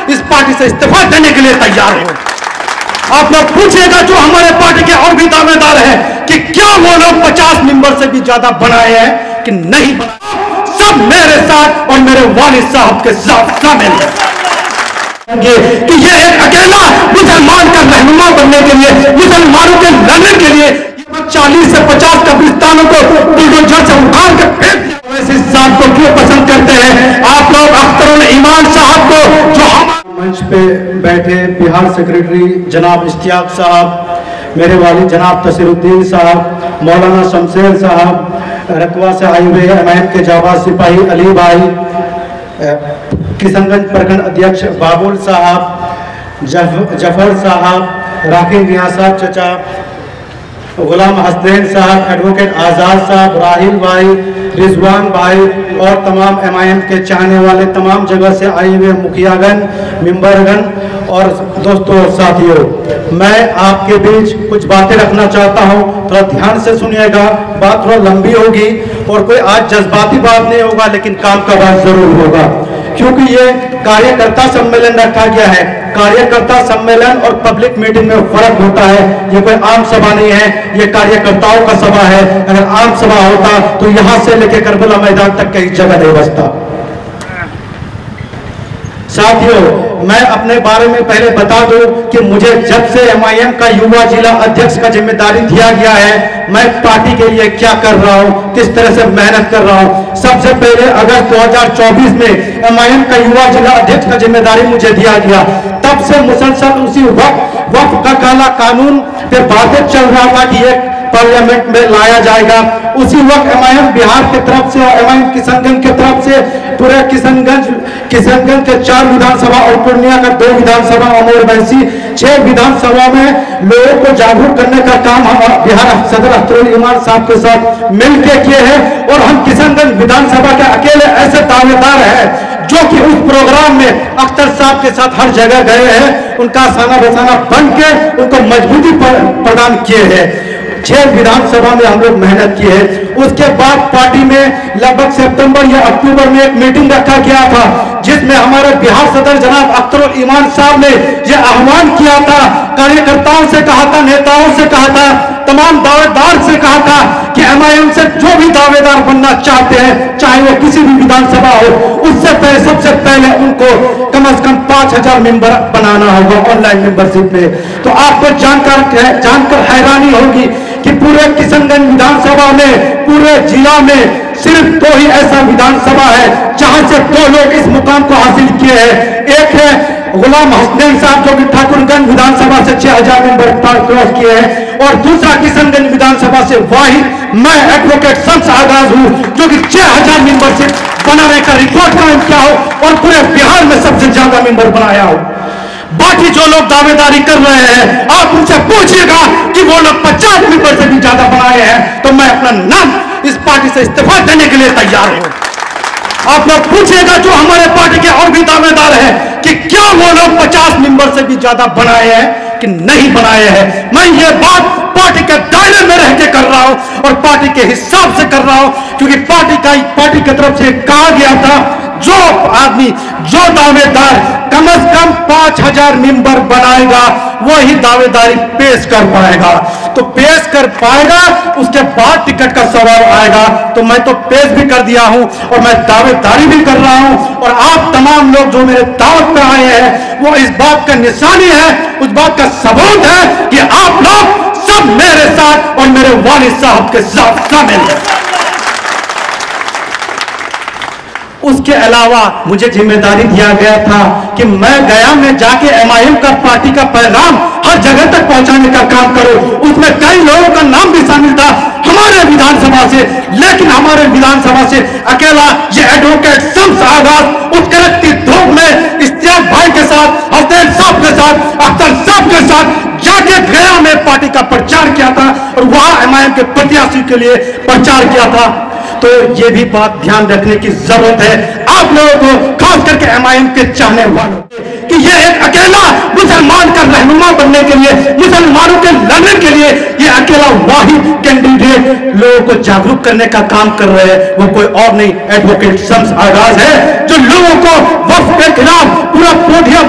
इस पार्टी से इस्तीफा देने के लिए तैयार हूं। आप लोग पूछिएगा जो हमारे पार्टी के और भी दावेदार हैं कि क्या वो लोग 50 मेंबर से भी ज्यादा बनाए हैं कि नहीं बनाए। सब मेरे साथ और मेरे वालिद साहब के साथ शामिल है कि ये एक अकेला मुसलमान का रहनुमा बनने के लिए, मुसलमानों के लड़ने के लिए 40 से 50 कब्रिस्तानों को बुलडोजर से उखाड़ के फेंक दिया। वैसे साहब को क्यों पसंद करते हैं आप लोग? अख्तरुल ईमान साहब को, जो मंच पे बैठे बिहार सेक्रेटरी जनाब इश्तियाक साहब, मेरे वालिद जनाब तसीरुद्दीन साहब, मौलाना शमशेर साहब, रकवा से आए हुए एमआईएम के जाबाज सिपाही अली भाई, किशनगंज प्रखंड अध्यक्ष बाबुल साहब, जफर साहब, राकिब मियां साहब चचा, गुलाम हसनैन साहब, एडवोकेट आज़ाद साहब, राहिल भाई, रिजवान भाई और तमाम एमआईएम के चाहने वाले तमाम जगह से आए हुए मुखियागण, मेंबरगण और दोस्तों और साथियों, मैं आपके बीच कुछ बातें रखना चाहता हूं। थोड़ा ध्यान से सुनिएगा, बात थोड़ा लंबी होगी और कोई आज जज्बाती बात नहीं होगा, लेकिन काम का बात जरूर होगा, क्योंकि ये कार्यकर्ता सम्मेलन रखा गया है। कार्यकर्ता सम्मेलन और पब्लिक मीटिंग में फर्क होता है। ये कोई आम सभा नहीं है, ये कार्यकर्ताओं का सभा है। अगर आम सभा होता तो यहां से लेकर करबला मैदान तक कहीं जगह नहीं बचता। साथियों, मैं अपने बारे में पहले बता दूं कि मुझे जब से एमआईएम का युवा जिला अध्यक्ष का जिम्मेदारी दिया गया है, मैं पार्टी के लिए क्या कर रहा हूं, किस तरह से मेहनत कर रहा हूं। सबसे पहले अगस्त 2024 में एमआईएम का युवा जिला अध्यक्ष का जिम्मेदारी मुझे दिया गया। तब से मुसलसल उसी वक्त का काला कानून पे बातें चल रहा था कि एक पार्लियामेंट में लाया जाएगा। उसी वक्त एमआईएम बिहार की तरफ से और एमआईएम किशनगंज की तरफ से पूरे किशनगंज के 4 विधानसभा और पूर्णिया का 2 विधानसभा अमोर बैसी 6 विधानसभा में लोगों को जागरूक करने का काम हम बिहार सदर अख्तरुल ईमान साहब के साथ मिलकर किए हैं। और हम किशनगंज विधानसभा के अकेले ऐसे दावेदार हैं जो कि उस प्रोग्राम में अख्तर साहब के साथ हर जगह गए हैं, उनका आसाना बसाना बन के उनको मजबूती प्रदान किए हैं। 6 विधानसभा में हम लोग मेहनत की है। उसके बाद पार्टी में लगभग सितंबर या अक्टूबर में एक मीटिंग रखा गया था, जिसमें हमारे बिहार सदर जनाब अख्तरुल ईमान साहब ने यह आह्वान किया था, कार्यकर्ताओं से कहा था, नेताओं से कहा था, तमाम दावेदार से कहा था कि एमआईएम से जो भी दावेदार बनना चाहते हैं, चाहे वो किसी भी विधानसभा हो, उससे पहले सबसे पहले उनको कम से कम 5000 मेंबर बनाना होगा ऑनलाइन मेंबरशिप में। तो आपको जानकर हैरानी होगी कि पूरे किशनगंज विधानसभा में, पूरे जिला में सिर्फ 2 ही ऐसा विधानसभा है जहां से 2 लोग इस मुकाम को हासिल किए हैं। एक है गुलाम हसनैन साहब जो कि ठाकुरगंज विधानसभा से 6000 मेंबर क्रॉस किए हैं, और दूसरा किशनगंज विधानसभा से वाहिद मैं एडवोकेट शम्स आगाज हूं जो कि 6000 मेंबरशिप बनाने का रिकॉर्ड कायम किया हो और पूरे बिहार में सबसे ज्यादा मेंबर बनाया हो। बाकी जो लोग दावेदारी कर रहे हैं, आप उनसे पूछिएगा कि वो लोग 50 मेंबर से भी ज्यादा बनाए हैं, तो मैं अपना नाम इस पार्टी से इस्तीफा देने के लिए तैयार हूं। आप लोग पूछिएगा जो हमारे पार्टी के और भी दावेदार हैं कि क्या वो लोग 50 मेंबर से भी ज्यादा बनाए हैं कि नहीं बनाए हैं। मैं ये बात पार्टी के दायरे में रह के कर रहा हूं और पार्टी के हिसाब से कर रहा हूं, क्योंकि पार्टी की तरफ से कहा गया था जो आदमी, जो दावेदार कम से कम 5000 मेंबर बनाएगा वही दावेदारी पेश कर पाएगा। तो पेश कर पाएगा, उसके बाद टिकट का सवाल आएगा। तो मैं तो पेश भी कर दिया हूं और मैं दावेदारी भी कर रहा हूं, और आप तमाम लोग जो मेरे दावत पे आए हैं वो इस बात का निशानी है, उस बात का सबूत है कि आप लोग सब मेरे साथ और मेरे वालिद साहब के साथ शामिल हैं। उसके अलावा मुझे जिम्मेदारी दिया गया था कि मैं गया में जाके एमआईएम का पार्टी का पैगाम हर जगह तक पहुंचाने का काम करूं। उसमें कई लोगों का नाम भी शामिल था हमारे विधानसभा से, लेकिन हमारे विधानसभा से अकेला ये एडवोकेट शम्स आगाज उस करती धूप में इश्तियाक भाई के साथ, हसनैन साहब के साथ, अख्तर साहब के साथ जाके गया में पार्टी का प्रचार किया था और वहां एमआईएम के प्रत्याशी के लिए प्रचार किया था। तो ये भी बात ध्यान रखने की जरूरत है आप लोगों को, खास करके एमआईएम के चाहने वालों, कि ये एक अकेला मुसलमान का रहनुमा बनने के लिए, मुसलमानों के लड़ने के लिए ये अकेला वाहिद कैंडिडेट लोगों को जागरूक करने का काम कर रहे हैं। वो कोई और नहीं, एडवोकेट शम्स आगाज है, जो लोगों को वक्फ के खिलाफ पूरा पोठिया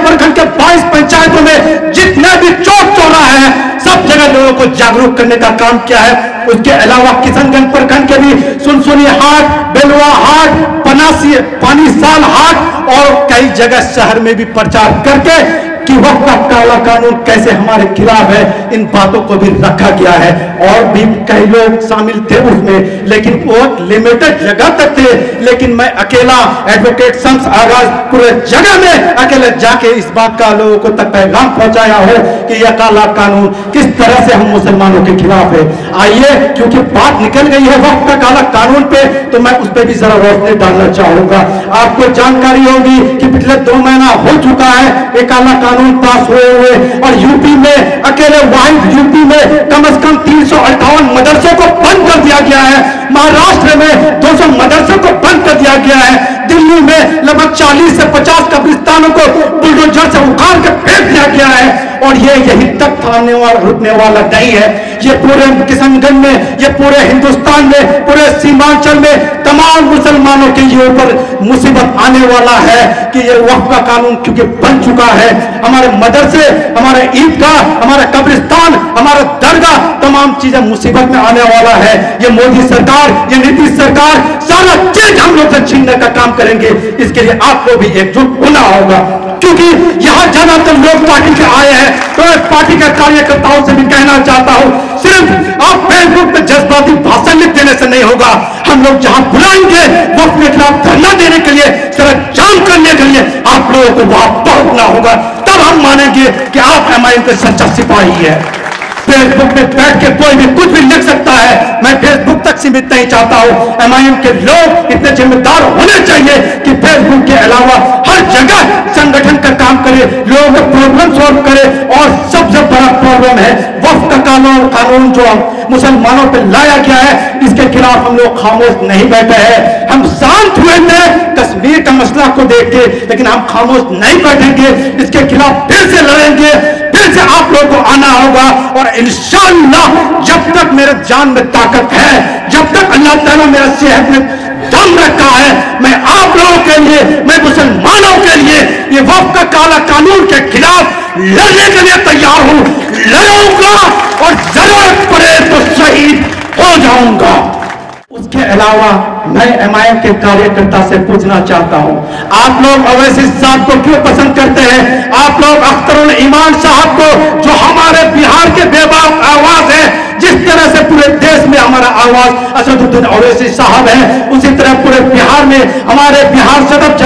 को जागरूक करने का काम किया है। उसके अलावा किशनगंज प्रखंड के भी सुनसुनी हाट, बेलवा हाट, पानी साल हाट और कई जगह शहर में भी प्रचार करके कि वक्त का काला कानून कैसे हमारे खिलाफ है, इन बातों को भी रखा गया है। और भी कई लोग शामिल थे उसमें, लेकिन वो लिमिटेड जगह तक थे। लेकिन मैं अकेला एडवोकेट शम्स आगाज पूरे जगह में अकेले जाके इस बात का लोगों को तक पैगाम पहुंचाया हो कि यह काला कानून किस तरह से हम मुसलमानों के खिलाफ है। आइए, क्योंकि बात निकल गई है वक्त का काला कानून पे, तो मैं उस पर भी जरा रोशनी डालना चाहूंगा। आपको जानकारी होगी कि पिछले 2 महीना हो चुका है एक काला कानून पास हुए और यूपी में अकेले वाहिद यूपी में कम से कम 358 मदरसों को बंद कर दिया गया है। महाराष्ट्र में 200 मदरसों को बंद कर दिया गया है। दिल्ली में लगभग 40 से 50 कब्रिस्तानों को बुलडोजर से उखाड़ कर फेंक दिया गया है। और ये यही तक थामने वाला रुकने वाला नहीं है। ये पूरे किशनगंज में, ये पूरे हिंदुस्तान में, पूरे सीमांचल में तमाम मुसलमानों के ये ऊपर मुसीबत आने वाला है कि ये वक्फ का कानून क्योंकि बन चुका है। हमारे मदरसे, हमारे ईदगाह, हमारा कब्रिस्तान, हमारा दरगाह, तमाम चीजें मुसीबत में आने वाला है। ये मोदी सरकार, ये नीतीश सरकार सारा चीज हम लोग से छीनने का काम करेंगे। इसके लिए आपको भी एकजुट होना होगा, क्योंकि यहां ज्यादातर लोग पार्टी के आए हैं। तो मैं पार्टी के कार्यकर्ताओं से भी कहना चाहता हूं, सिर्फ आप फेसबुक पे जज्बाती भाषण लिख देने से नहीं होगा। हम लोग जहां बुलाएंगे वक्त के खिलाफ धरना देने के लिए, सड़क जाम करने के लिए आप लोगों को वहां पहुंचना होगा। तब हम मानेंगे कि आप एमआईएम के सच्चा सिपाही है। फेसबुक में बैठ के कोई भी कुछ भी लिख सकता है। मैं फेसबुक तक सीमित नहीं चाहता हूं। एमआईएम के लोग इतने जिम्मेदार होने चाहिए कि फेसबुक के अलावा हर जगह संगठन का काम करे, लोगों का प्रॉब्लम सॉल्व करे। और सबसे बड़ा प्रॉब्लम है वक्फ का कानून जो मुसलमानों पर लाया गया है, इसके खिलाफ हम लोग खामोश नहीं बैठे हैं। हम शांत हुए थे कश्मीर का मसला को देख के, लेकिन हम खामोश नहीं बैठेंगे। इसके खिलाफ फिर से लड़ेंगे, फिर से आप लोगों को आना होगा। और इंशाअल्लाह जब तक मेरे जान में ताकत है, जब तक अल्लाह ताला मेरा सेहत में दम रखा है, मैं आप लोगों के लिए, मैं मुसलमानों के लिए ये वक्फ का काला कानून के खिलाफ लड़ने के लिए तैयार हूं। लड़ूंगा और जरूरत पड़े तो शहीद हो जाऊंगा। उसके अलावा मैं एमआईएम के कार्यकर्ता से पूछना चाहता हूं, आप लोग अवैसी साहब को क्यों पसंद करते हैं? आप लोग अख्तरुल ईमान साहब को, जो हमारे बिहार के बेबाक आवाज है, जिस तरह से पूरे देश में हमारा आवाज असदुद्दीन ओवैसी साहब है, उसी तरह पूरे बिहार में हमारे बिहार सदर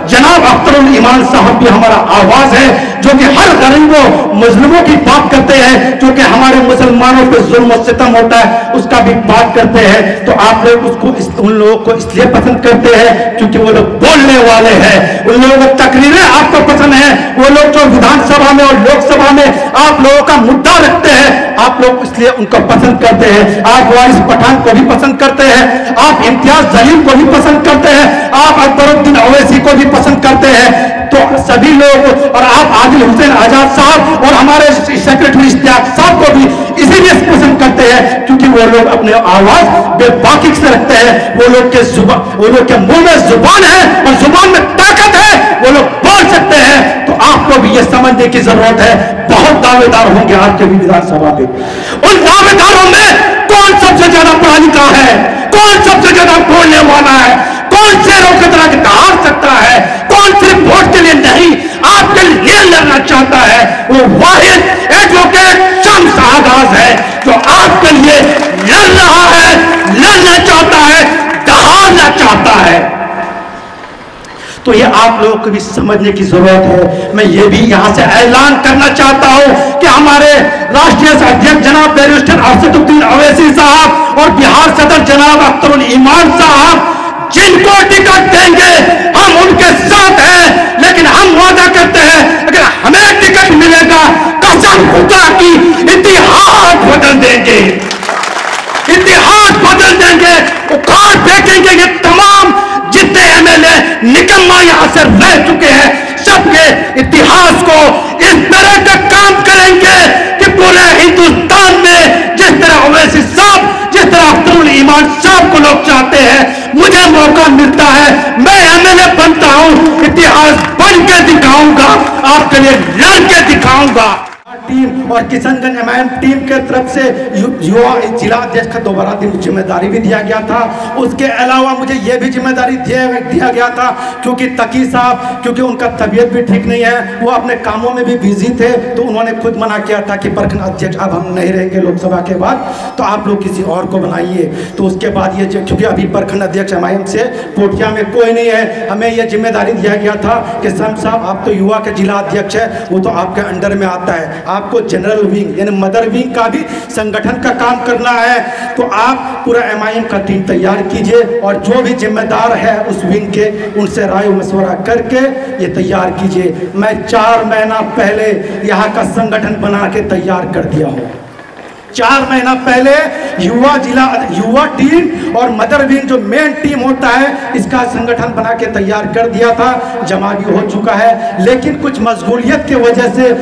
जनाब अख्तरुल ईमान साहब भी हमारा आवाज है, जो कि हर गरीबों मुस्लिमों की बात करते हैं, जो कि हमारे मुसलमानों पर जुल्म और सितम होता है उसका भी बात करते हैं। तो आप लोग उन लोगों को इसलिए पसंद करते हैं क्योंकि वो लोग बोलने वाले हैं, उन लोगों को तकरीरें आपको पसंद है, वो लोग जो विधानसभा में और लोकसभा में आप लोगों का मुद्दा रखते हैं, आप लोग इसलिए उनको पसंद करते हैं। आप वारिस पठान को भी पसंद करते हैं, आप इम्तियाज जलील को भी पसंद करते हैं, आप अकबरुद्दीन ओवैसी को भी पसंद करते हैं। तो सभी लोग, और आप आदिल हुसैन आजाद साहब और हमारे सेक्रेटरी इश्तियाक साहब को भी इसीलिए पसंद करते हैं क्योंकि वो लोग अपने आवाज बेबाकी से रखते हैं। वो लोग के मुंह में जुबान है और जुबान में ताकत है, वो लोग बोल सकते हैं। तो आपको भी ये समझने की जरूरत है, बहुत दावेदार होंगे आपके भी विधानसभा पे। उन दावेदारों में कौन सबसे ज्यादा पढ़ा लिखा है, कौन सबसे ज्यादा बोलने वाला है, कौन शेरों की तरह दहाड़ सकता है, कौन सिर्फ वोट के लिए नहीं आपके लिए लड़ना चाहता है, वो वाहिद एडवोकेट शम्स आगाज है जो आपके लिए लड़ रहा है, लड़ना चाहता है, दहाड़ना चाहता है। तो ये आप लोगों को भी समझने की जरूरत है। मैं ये भी यहां से ऐलान करना चाहता हूं कि हमारे राष्ट्रीय अध्यक्ष जनाब बैरिस्टर असदुद्दीन ओवैसी साहब और बिहार सदर जनाब अख्तरुल ईमान साहब जिनको टिकट देंगे हम उनके साथ हैं। लेकिन हम वादा करते हैं अगर हमें टिकट मिलेगा कसम खुदा की इतिहास बदल देंगे, इतिहास बदल देंगे, उखाड़ फेंकेंगे ये तमाम जितने एमएलए निकम्मा यहां से रह चुके हैं, सबके इतिहास को इस तरह का काम करेंगे कि पूरे हिंदुस्तान में जिस तरह ओवैसी साहब, जिस तरह अख्तरुल ईमान साहब को लोग चाहते हैं, मुझे मौका मिलता है, मैं एमएलए बनता हूं, इतिहास बन के दिखाऊंगा, आपके लिए लड़ के दिखाऊंगा। टीम और किशनगंज एमआईएम टीम के तरफ से युवा जिला अध्यक्ष का दोबारा जिम्मेदारी भी दिया गया था। उसके अलावा मुझे यह भी जिम्मेदारी दिया गया था क्योंकि तकी साहब, क्योंकि उनका तबीयत भी ठीक नहीं है, वो अपने कामों में भी बिजी थे, तो उन्होंने खुद मना किया था कि प्रखंड अध्यक्ष अब हम नहीं रहेंगे लोकसभा के बाद, तो आप लोग किसी और को बनाइए। तो उसके बाद ये, क्योंकि अभी प्रखंड अध्यक्ष एमआईएम से पोठिया में कोई नहीं है, हमें यह जिम्मेदारी दिया गया था कि शम साहब आप तो युवा के जिला अध्यक्ष है, वो तो आपके अंडर में आता है, आपको जनरल विंग यानी मदर विंग का भी संगठन का काम करना है। तो आप पूरा एमआईएम का टीम तैयार कीजिए और जो भी जिम्मेदार है उस विंग के, उनसे राय मशवरा करके ये तैयार कीजिए। मैं 4 महीना पहले यहाँ का संगठन बना के तैयार कर दिया हूँ। 4 महीना पहले युवा टीम और मदर विंग जो मेन टीम होता है, इसका संगठन बना के तैयार कर दिया था, जमा भी हो चुका है। लेकिन कुछ मशगूलियत की वजह से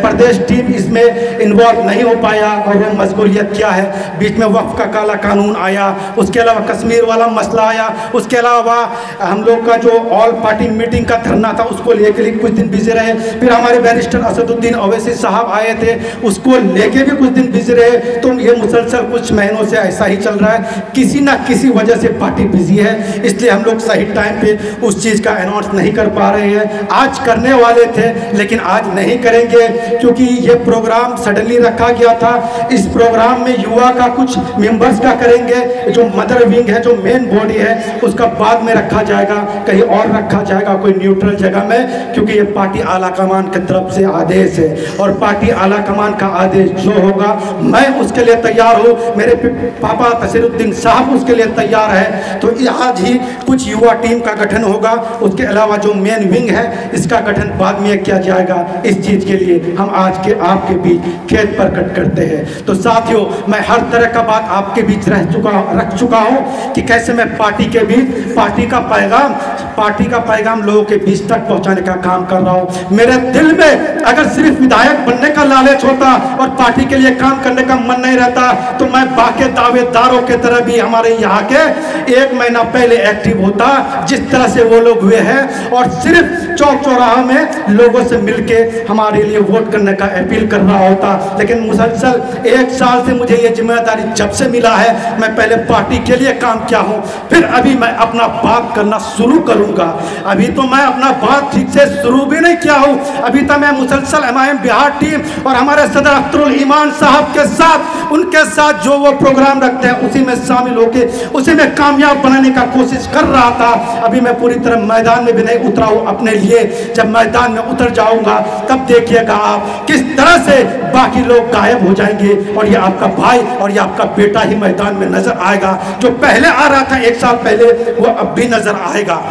प्रदेश टीम इसमें इन्वॉल्व नहीं हो पाया। और वो मशगूलियत क्या है, बीच में वक्फ का काला कानून आया, उसके अलावा कश्मीर वाला मसला आया, उसके अलावा हम लोग का जो ऑल पार्टी मीटिंग का धरना था उसको लेके कुछ दिन बिजी रहे। फिर हमारे बैरिस्टर असदुद्दीन ओवैसी साहब आए थे, उसको लेके भी कुछ दिन बिजी रहे। तो ये मुसलसल कुछ महीनों से ऐसा ही चल रहा है, किसी ना किसी वजह से पार्टी बिजी है, इसलिए हम लोग सही टाइम पे उस चीज़ का अनाउंस नहीं कर पा रहे हैं। आज करने वाले थे लेकिन आज नहीं करेंगे क्योंकि ये प्रोग्राम सडनली रखा गया था। इस प्रोग्राम में युवा का कुछ मेंबर्स का करेंगे, जो मदर विंग है, जो मेन बॉडी है, उसका बाद में रखा जाएगा, कहीं और रखा जाएगा कोई न्यूट्रल जगह में, क्योंकि ये पार्टी आला कमान की तरफ से आदेश है और पार्टी आला कमान का आदेश जो होगा मैं उसके लिए तैयार हूँ। मेरे पापा तसीरुद्दीन साहब उसके लिए तैयार है। तो आज ही कुछ युवा टीम का गठन होगा, उसके अलावा जो मेन विंग है इसका गठन बाद में किया जाएगा। इस चीज़ के लिए हम आज के आपके बीच खेत प्रकट करते हैं। तो साथियों, मैं हर तरह का बात आपके बीच रख चुका हूँ कि कैसे मैं पार्टी के बीच पार्टी का पैगाम लोगों के बीच तक पहुँचाने का काम कर रहा हूँ। मेरे दिल में अगर सिर्फ विधायक बनने का लालच होता और पार्टी के लिए काम करने का मन नहीं रहता तो मैं बाकी दावेदारों के तरह भी हमारे यहाँ के 1 महीना पहले एक्टिव होता, जिस तरह से वो लोग हुए हैं, और सिर्फ चौक चौराहा में लोगों से मिलके हमारे लिए वोट करने का अपील कर रहा होता। लेकिन मुसलसल 1 साल से मुझे ये जिम्मेदारी जब से मिला है, मैं पहले पार्टी के लिए काम किया हूँ, फिर अभी मैं अपना बात करना शुरू करूँगा। अभी तो मैं अपना बात ठीक से शुरू भी नहीं किया हूँ। अभी तक मैं मुसलसल एमआईएम बिहार टीम और हमारे सदर अख्तरुल ईमान साहब के साथ, उनके साथ जो वो प्रोग्राम रखते हैं उसी में शामिल होकर उसी में कामयाब बनाने का कोशिश कर रहा था। अभी मैं पूरी तरह मैदान में भी नहीं उतरा हूँ अपने लिए। जब मैदान में उतर जाऊंगा तब देखिएगा आप किस तरह से बाकी लोग गायब हो जाएंगे और ये आपका भाई और ये आपका बेटा ही मैदान में नजर आएगा। जो पहले आ रहा था 1 साल पहले, वो अब भी नजर आएगा।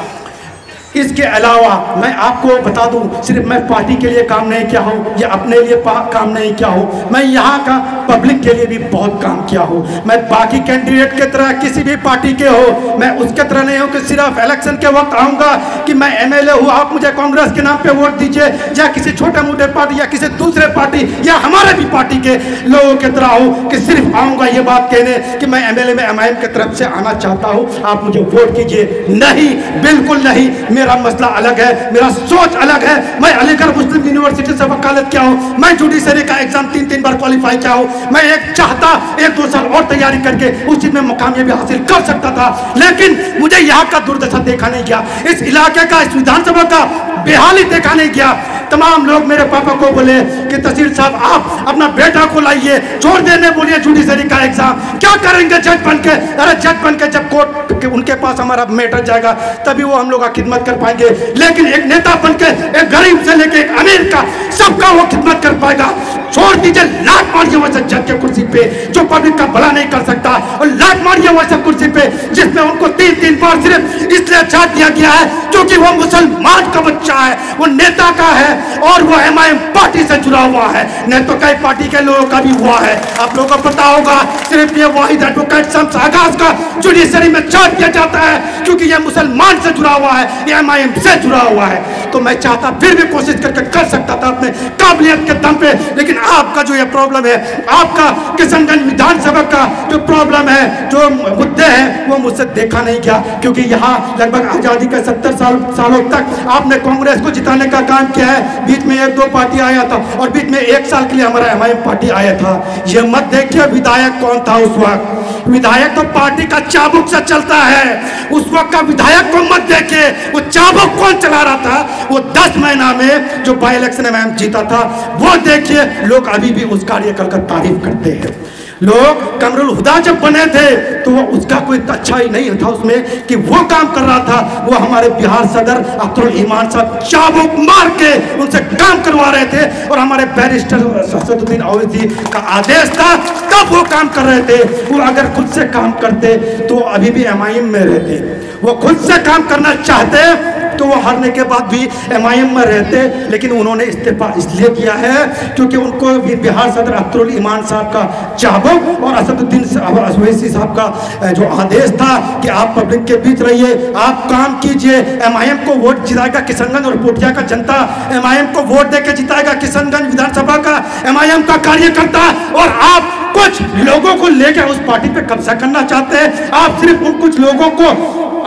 इसके अलावा मैं आपको बता दूं, सिर्फ मैं पार्टी के लिए काम नहीं किया हूं या अपने लिए काम नहीं किया हूं, मैं यहां का पब्लिक के लिए भी बहुत काम किया हूं। मैं बाकी कैंडिडेट के तरह किसी भी पार्टी के हो, मैं उसके तरह नहीं हूं कि सिर्फ इलेक्शन के वक्त आऊंगा कि मैं एमएलए हूं, आप मुझे कांग्रेस के नाम पे वोट दीजिए, या किसी छोटे मोटे पार्टी या किसी दूसरे पार्टी या हमारे भी पार्टी के लोगों की तरह हूं कि सिर्फ आऊंगा ये बात कहने कि मैं एमएलए में एमआईएम की तरफ से आना चाहता हूं, आप मुझे वोट कीजिए। नहीं, बिल्कुल नहीं। मेरा मसला अलग है, मेरा सोच अलग है। मैं अलीगढ़ मुस्लिम यूनिवर्सिटी से वकालत किया हूँ, मैं जुडिशरी का एग्जाम 3 बार क्वालिफाई किया हूँ। मैं एक चाहता 1-2 साल और तैयारी करके उस चीज में मुकामयाबी हासिल कर सकता था, लेकिन मुझे यहाँ का दुर्दशा देखा नहीं गया, इस इलाके का, इस विधानसभा का बेहाली देखा नहीं गया। तमाम लोग मेरे पापा को बोले कि तहसील साहब आप अपना बेटा को लाइए, छोड़ देने बोलिए जुडिशरी का एग्जाम, क्या करेंगे जज बन के? अरे जज बन के जब कोर्ट के उनके पास हमारा मैटर जाएगा तभी वो हम लोग का खिदमत कर पाएंगे, लेकिन एक नेता बन के एक गरीब से लेके एक अमीर का सबका वो खिदमत कर पाएगा। छोड़ दीजिए, लात मारिए वैसे जज के कुर्सी पे जो पब्लिक का भला नहीं कर सकता, और लात मारिए वैसे कुर्सी पे जिसमें उनको 3 बार सिर्फ इसलिए छाट दिया गया है क्योंकि वो मुसलमान का बच्चा है, वो नेता का है और वो एमआईएम पार्टी से जुड़ा हुआ है, नहीं तो कई पार्टी के लोगों का भी हुआ है। आप लोगों को पता होगा, सिर्फ ये वाहिद एडवोकेट शम्स आगाज का जुडिशरी में छाट दिया जाता है क्योंकि ये मुसलमान से जुड़ा हुआ है, ये एमआईएम से जुड़ा हुआ है। तो मैं चाहता फिर भी कोशिश करके कर सकता था अपने काबिलियत के दम पे, लेकिन आपका जो ये प्रॉब्लम है, आपका किशनगंज विधानसभा का जो प्रॉब्लम है, जो मुद्दे हैं, वो मुझसे देखा नहीं गया। क्योंकि यहाँ लगभग आज़ादी के 70 सालों तक आपने कांग्रेस को जिताने का काम किया है। बीच में 1-2 पार्टी आया था और बीच में 1 साल के लिए हमारा एमआईएम पार्टी आया था। ये मत देखिए विधायक कौन था उस वक्त, विधायक तो पार्टी का चाबुक से चलता है। उस वक्त का विधायक को मत देखिए, वो चाबुक कौन चला रहा था। वो 10 महीना में जो बाई इलेक्शन एमआईएम जीता था, वो देखिए। लोग अभी भी उस कार्यकाल का तारीफ करते हैं। लोग कमरुल हुदा जब बने थे तो वो उसका कोई अच्छा ही नहीं था उसमें कि वो काम कर रहा था। वो हमारे बिहार सदर अख्तरुल ईमान साहब चाबुक मार के उनसे काम करवा रहे थे और हमारे बैरिस्टर असदुद्दीन ओवैसी का आदेश था तब वो काम कर रहे थे। वो अगर खुद से काम करते तो अभी भी एमआईएम में रहते। वो खुद से काम करना चाहते तो वो हारने के बाद भी एमआईएम में रहते, लेकिन उन्होंने इस्तीफा इसलिए किया है क्योंकि उनको बिहार सदर अख्तरुल ईमान साहब का चाबुक और असदुद्दीन ओवैसी साहब का जो आदेश था कि आप पब्लिक के बीच रहिए, आप काम कीजिए। एमआईएम को वोट जिताएगा किशनगंज और पोठिया का जनता, एमआईएम को वोट देकर जिताएगा किशनगंज विधानसभा का एमआईएम का कार्यकर्ता। और आप कुछ लोगों को लेकर उस पार्टी पे कब्जा करना चाहते हैं। आप सिर्फ उन कुछ लोगों को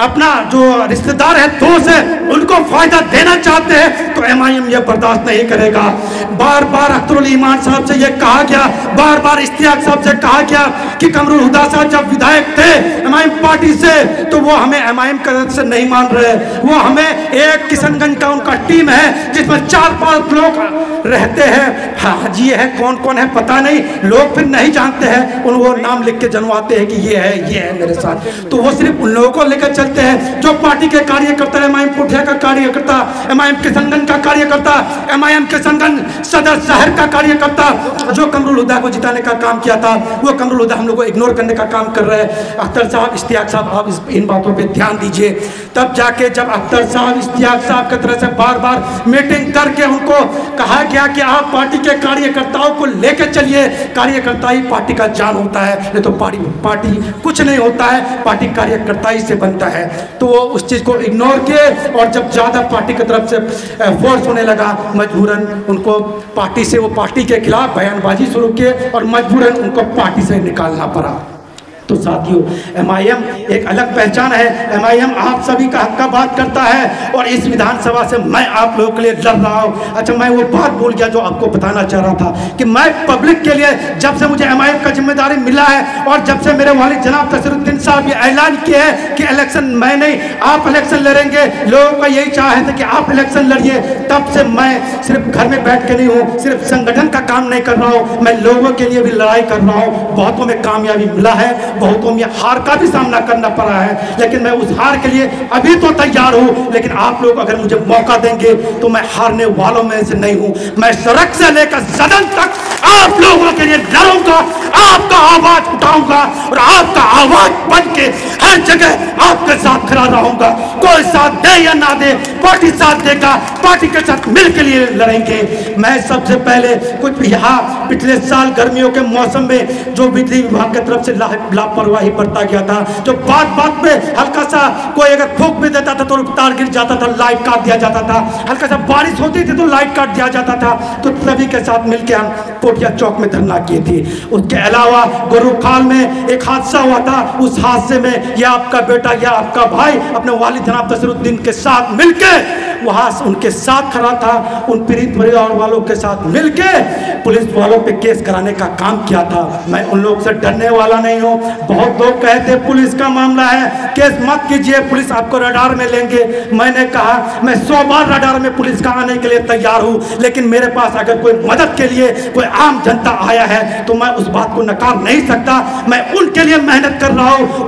अपना जो रिश्तेदार है, दोस्त है, उनको फायदा देना चाहते हैं तो एमआईएम ये बर्दाश्त नहीं करेगा। बार बार अख्तरुल ईमान साहब से ये कहा गया, बार बार इश्तियाक साहब से कहा गया कि कमरुल हुदा साहब जब विधायक थे एमआईएम पार्टी से तो वो हमें एमआईएम से नहीं मान रहे। वो हमें एक किशनगंज का उनका टीम है जिसमें 4-5 लोग रहते हैं। हाँ जी है, कौन कौन है पता नहीं, लोग फिर नहीं जानते हैं, उन वो नाम लिख के जनवाते हैं कि ये है मेरे साथ। तो वो सिर्फ उन लोगों को लेकर चलते हैं जो पार्टी के कार्यकर्ता, एमआईएम पोठिया का कार्यकर्ता, एमआईएम किशनगंज का कार्यकर्ता, एमआईएम किशनगंज सदर शहर का कार्यकर्ता जो कमरुल हुदा को जिताने का काम किया था, वो कमरुल हुदा हम लोग को इग्नोर करने का काम कर रहे हैं। अख्तर साहब, इश्तियाक साहब, आप इन बातों पे ध्यान दीजिए। तब जाके जब अख्तर साहब, इश्तियाक साहब की तरह से बार बार मीटिंग करके उनको कहा गया कि आप पार्टी के कार्यकर्ताओं को लेकर चलिए, कार्यकर्ता ही पार्टी का जान होता है, नहीं तो पार्टी कुछ नहीं होता है, पार्टी कार्यकर्ता ही से बनता है। तो वो उस चीज़ को इग्नोर किए और जब ज़्यादा पार्टी की तरफ से फोर्स होने लगा, मजबूरन उनको पार्टी से, वो पार्टी के खिलाफ बयानबाजी शुरू किए और मजबूरन उनको पार्टी से निकालना पड़ा। तो साथियों, एमआईएम एक अलग पहचान है। एमआईएम आप सभी का हक का बात करता है और इस विधानसभा से मैं आप लोगों के लिए लड़ रहा हूँ। अच्छा, मैं वो बात भूल गया जो आपको बताना चाह रहा था कि मैं पब्लिक के लिए, जब से मुझे एमआईएम का जिम्मेदारी मिला है और जब से मेरे वालिद जनाब तसरुद्दीन साहब ये ऐलान किए हैं कि इलेक्शन मैं नहीं आप इलेक्शन लड़ेंगे, लोगों का यही चाह है कि आप इलेक्शन लड़िए, तब से मैं सिर्फ घर में बैठ के नहीं हूँ, सिर्फ संगठन का काम नहीं कर रहा हूँ, मैं लोगों के लिए भी लड़ाई कर रहा हूँ। बहुतों में कामयाबी मिला है, बहुतों में हार का भी सामना करना पड़ा है, लेकिन मैं उस हार के लिए अभी तो तैयार हूं। लेकिन आप लोग अगर मुझे मौका देंगे तो मैं हारने वालों में से नहीं हूं। मैं सड़क से लेकर सदन तक आप लोगों के लिए लड़ूंगा, आपका आवाज उठाऊंगा और आपका आवाज बन के हर जगह आपके साथ खड़ा रहूंगा। कोई साथ दे या ना दे, पार्टी साथ देगा, पार्टी के साथ मिल के लिए लड़ेंगे। मैं सबसे पहले कुछ यहाँ पिछले साल गर्मियों के मौसम में जो बिजली विभाग की तरफ से लापरवाही बरता गया था, जो बात बात में हल्का सा कोई अगर फूंक भी देता था तो तार गिर जाता था, लाइट काट दिया जाता था, हल्का सा बारिश होती थी तो लाइट काट दिया जाता था, तो सभी के साथ मिलकर हम पोठिया चौक में धरना किए थे। उसके अलावा गोरुखाल में एक हादसा हुआ था, उस हादसे में या आपका बेटा या आपका भाई अपने वालिद जनाब तसरुद्दीन के साथ मिलकर वहां उनके साथ खड़ा था, उन पीड़ित परिवार वालों के साथ मिलकर पुलिस वालों पे केस कराने का काम किया था। मैं उन लोगों से डरने वाला नहीं हूँ। बहुत लोग कहते पुलिस का मामला है, केस मत कीजिए, पुलिस आपको रडार में लेंगे। मैंने कहा मैं 100 बार रडार में पुलिस का आने के लिए तैयार हूँ, लेकिन मेरे पास अगर कोई मदद के लिए कोई आम जनता आया है तो मैं उस बात को नकार नहीं सकता। मैं उनके लिए मेहनत कर रहा हूँ,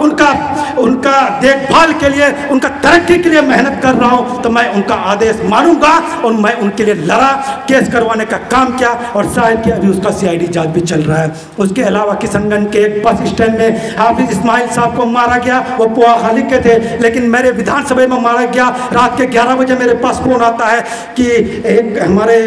उनका देखभाल के लिए, उनका तरक्की के लिए मेहनत कर रहा हूँ, तो मैं उनका आदेश मानूंगा और मैं उनके लिए लड़ा, केस करवाने का काम किया और शायद कि अभी उसका सीआईडी जांच भी चल रहा है। उसके अलावा किशनगंज के एक बस स्टैंड में हाफिज इस्माइल साहब को मारा गया, वो पुआ खाली के थे, लेकिन मेरे विधानसभा में मारा गया। रात के 11 बजे मेरे पास फोन आता है कि एक हमारे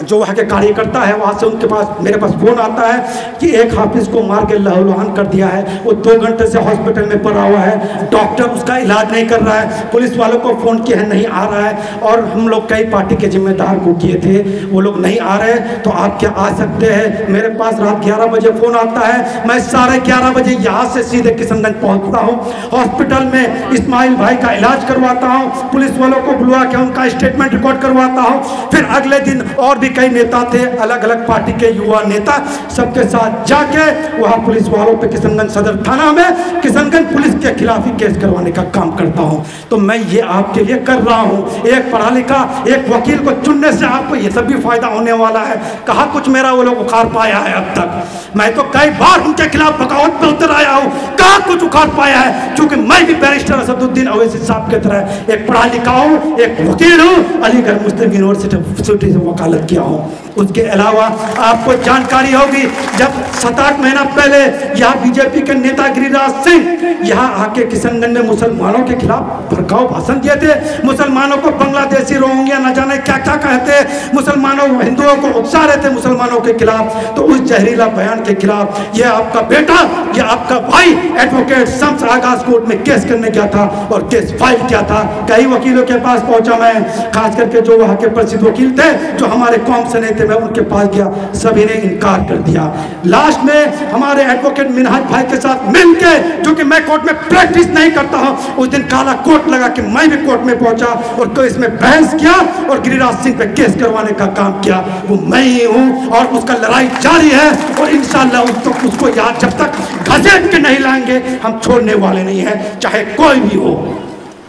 जो वहाँ के कार्यकर्ता है वहाँ से उनके पास मेरे पास फोन आता है कि एक हाफिज को मार के लहूलुहान कर दिया है, वो 2 घंटे से हॉस्पिटल में पड़ा हुआ है, डॉक्टर उसका इलाज नहीं कर रहा है। पुलिस वालों को फोन किया है, नहीं आ रहा रहा है और हम लोग कई पार्टी के जिम्मेदार को किए थे, वो लोग नहीं आ रहे, तो आप क्या आ सकते हैं? मेरे पास रात 11 बजे फ़ोन आता है, मैं 11:30 बजे यहाँ से सीधे किशनगंज पहुँचता हूँ, हॉस्पिटल में इस्माइल भाई का इलाज करवाता हूँ, पुलिस वालों को बुलवा के उनका स्टेटमेंट रिकॉर्ड करवाता हूँ। फिर अगले दिन और भी कई नेता थे, अलग अलग पार्टी के युवा नेता, सबके साथ जाके वहाँ पुलिस वालों पे किशनगंज सदर थाना में किशनगंज पुलिस के खिलाफ ही केस करवाने का काम करता हूँ। तो मैं ये आपके लिए कर रहा हूँ। एक पढ़ा लिखा एक वकील को चुनने से आपको ये सब भी फायदा होने वाला है। कहाँ कुछ मेरा वो लोग उखाड़ पाया है अब तक? मैं तो कई बार उनके खिलाफ बगावत पे उतर आया हूँ, कहाँ कुछ उखाड़ पाया है? क्योंकि मैं भी बैरिस्टर असदुद्दीन अवैसी साहब की तरह एक पढ़ा लिखा हूँ, एक वकील हूँ, अलीगढ़ मुस्लिम यूनिवर्सिटी से वकालत किया हूँ। उसके अलावा आपको जानकारी होगी, जब 7-8 महीना पहले यहाँ बीजेपी के नेता गिरिराज सिंह यहाँ आके किशनगंज में मुसलमानों के खिलाफ भड़काऊ भाषण दिए थे, मुसलमानों को बांग्लादेशी रोहिंग्या न जाने क्या क्या कहते, मुसलमानों हिंदुओं को उकसा रहे थे मुसलमानों के खिलाफ। तो उस जहरीला बयान के खिलाफ ये आपका बेटा, ये आपका भाई एडवोकेट शम्स आगाज कोर्ट में केस करने गया था और केस फाइल किया था। कई वकीलों के पास पहुंचा मैं, खास करके जो वहाँ के प्रसिद्ध वकील थे, जो हमारे कौम से नहीं थे, मैं उनके पास गया, सभी ने इनकार कर दिया। लास्ट में हमारे एडवोकेट मिनहाज भाई के साथ मिलके, जो कि मैं कोर्ट में प्रैक्टिस नहीं करता हूं, उस दिन काला कोट लगा कि मैं भी कोर्ट में पहुंचा और तो इसमें बहस किया और गिरिराज सिंह पे केस करवाने का काम किया। वो मैं ही हूं और उसका लड़ाई जारी है और इंशाल्लाह उसको यहाँ जब तक घसीट के नहीं लाएंगे हम छोड़ने वाले नहीं हैं, चाहे कोई भी हो।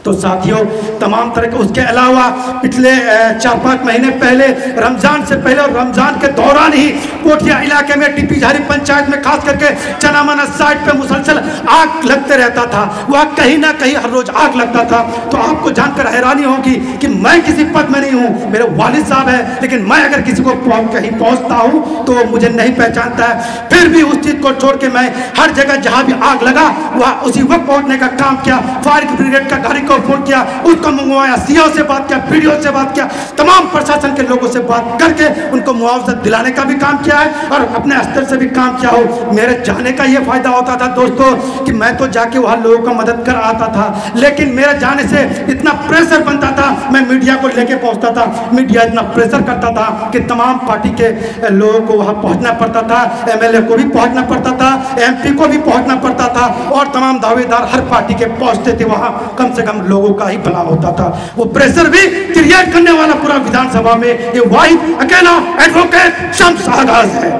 तो साथियों, तमाम तरह के उसके अलावा पिछले 4-5 महीने पहले, रमज़ान से पहले और रमज़ान के दौरान ही कोठिया इलाके में टीपी झारी पंचायत में खास करके चना मना साइड पे मुसलसल आग लगते रहता था। वह कहीं ना कहीं हर रोज आग लगता था। तो आपको जानकर हैरानी होगी कि मैं किसी पद में नहीं हूँ, मेरे वालिद साहब है, लेकिन मैं अगर किसी को कहीं पहुँचता हूँ तो मुझे नहीं पहचानता है। फिर भी उस चीज़ को छोड़ के मैं हर जगह जहाँ भी आग लगा वह उसी वक्त पहुँचने का काम किया। फायर ब्रिगेड का गाड़ी को फोन किया, उसको मंगवाया, सीओ से बात किया, पीडीओ से बात किया, तमाम प्रशासन के लोगों से बात करके उनको मुआवजा दिलाने का भी काम किया है और अपने स्तर से भी काम किया हो। मेरे जाने का ये फायदा होता था दोस्तों कि मैं तो जाके वहाँ लोगों का मदद कर आता था, लेकिन मेरे जाने से इतना प्रेशर बनता था, मैं मीडिया को लेके पहुँचता था, मीडिया इतना प्रेशर करता था कि तमाम पार्टी के लोगों को वहाँ पहुँचना पड़ता था, एमएलए को भी पहुँचना पड़ता था, एमपी को भी पहुँचना पड़ता था और तमाम दावेदार हर पार्टी के पहुँचते थे वहाँ। कम से कम लोगों का ही भला होता था। वो प्रेशर भी क्रिएट करने वाला पूरा विधानसभा में ये वाहिद अकेला एडवोकेट शम्स आगाज है।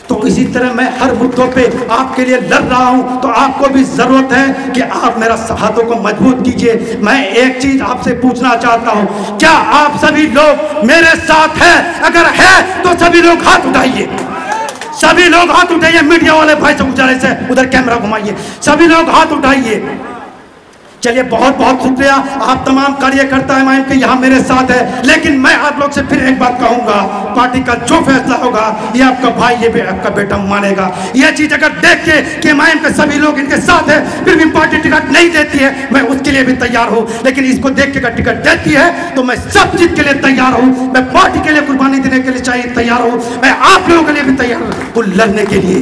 तो इसी तरह मैं हर मुद्दों पे आपके लिए लड़ रहा हूं, तो आपको भी जरूरत है कि आप मेरा हाथों को मजबूत कीजिए। मैं एक चीज आपसे पूछना चाहता हूं, क्या आप सभी लोग मेरे साथ हैं? अगर है तो सभी लोग हाथ उठाइए, सभी लोग हाथ उठाइए। मीडिया वाले भाई से गुजारिश है, उधर कैमरा घुमाइए, सभी लोग हाथ उठाइए। चलिए, बहुत बहुत शुक्रिया। आप तमाम कार्यकर्ता एमआईएम के यहाँ मेरे साथ है, लेकिन मैं आप लोग से फिर एक बात कहूंगा, पार्टी का जो फैसला होगा ये आपका भाई, ये भी आपका बेटा मानेगा। ये चीज अगर देख के कि एमआईएम के सभी लोग इनके साथ है, फिर भी पार्टी टिकट नहीं देती है, मैं उसके लिए भी तैयार हूँ। लेकिन इसको देख के अगर टिकट देती है तो मैं सब चीज के लिए तैयार हूँ। मैं पार्टी के लिए कुर्बानी देने के लिए चाहिए तैयार हूँ, मैं आप लोगों के लिए भी तैयार हूँ लड़ने के लिए।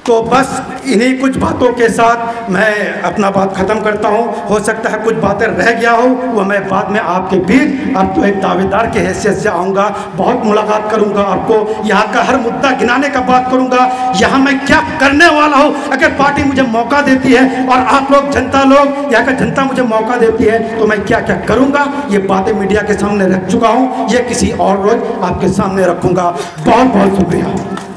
तो बस इन्हीं कुछ बातों के साथ मैं अपना बात ख़त्म करता हूँ। हो सकता है कुछ बातें रह गया हो, वो मैं बाद में आपके बीच आपको एक दावेदार के हैसियत से आऊँगा, बहुत मुलाकात करूँगा, आपको यहाँ का हर मुद्दा गिनाने का बात करूँगा, यहाँ मैं क्या करने वाला हूँ अगर पार्टी मुझे मौका देती है और आप लोग जनता लोग यहाँ का जनता मुझे मौका देती है तो मैं क्या क्या करूँगा। ये बातें मीडिया के सामने रख चुका हूँ, ये किसी और रोज़ आपके सामने रखूँगा। बहुत बहुत शुक्रिया।